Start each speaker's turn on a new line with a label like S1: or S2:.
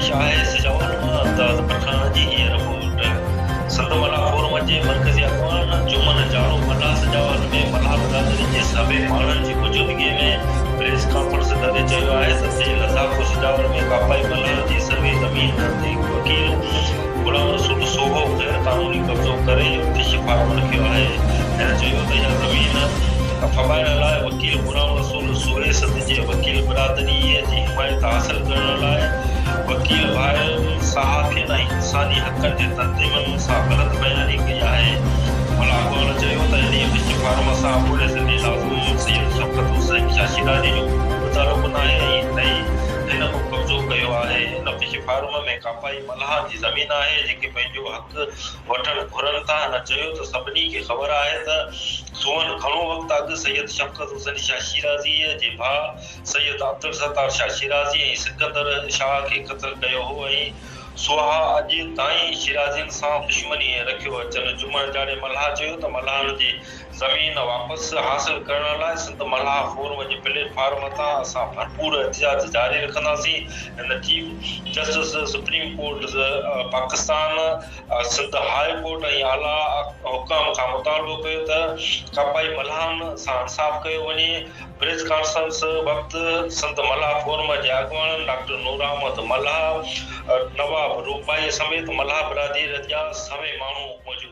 S1: पेश आहे सजावल प्रखण जी हीअ रिपोर्ट संत मलाह फोरम जे मरकज़ी अॻवान जुमन जाड़ो मलाह सजावल में मलाह बिरादरी जे सभई माण्हुनि जी मौजूदगीअ में प्रेस क़ानफरस दर्जे चयो आहे त ते लज़ाको सजावल में क़ापائي मलाह जी सर्वे ज़मीन ते वकील गुलाम रसूल सोहो गैर क़ानूनी कब्ज़ो करे इत्तिफ़ाक़ रखियो आहे ऐं चयो त इहा ज़मीन फबाइण लाइ वकील गुलाम रसूल सुरेश जे वकील बिरादरीअ जी हिमायत हासिल करण लाइ वकील भाइरनि सहाफ़ियुनि ऐं इंसानी हक़नि जे तंज़ीमुनि सां ग़लति बयानी कई आहे। मलाह चयो त इन इत्तिफ़ाक़ सां पूरे सिंधी लाज़िम सैयद शफ़क़त हुसैन शाशीरानी जो मुतालबो न आहे ऐं हिन को कब्ज़ो कयो आहे। इन इत्तिफ़ाक़ में क़ापائي मलाह जी ज़मीन आहे जेके पंहिंजो हक़ वठणु घुरनि था। हिन चयो त सभिनी खे ख़बर आहे त सोन घणो वक़्तु अॻु सैयद शफ़क़त हुसैन शाशीराज़ीअ जे भाउ सैयद अब्दुल सत्तार शाशीराज़ी ऐं सिकंदर शाह खे क़त्ल कयो हो ऐं सुहा अॼु ताईं शिराज़ियुनि सां दुश्मनी रखियो अचनि। जुमन जाड़े मलाह चयो त मलाहनि जी ज़मीन वापसि हासिल करण लाइ संत मलाह फोरम जे प्लेटफॉर्म तां असां भरपूर एहतिजाज जारी रखंदासीं। हिन chief justice supreme court Pakistan Sindh high court ऐं आला हुकाम खां मुतालबो कयो त क़ापائي मलाहनि सां इंसाफ़ कयो वञे। प्रेस कॉन्फ्रेंस वक़्तु संत मलाह फोरम जे अॻवान डॉक्टर नूर अहमद मलाह नवाब रूपाई समेत मलाह बिरादरी जा सभई माण्हू मौजूद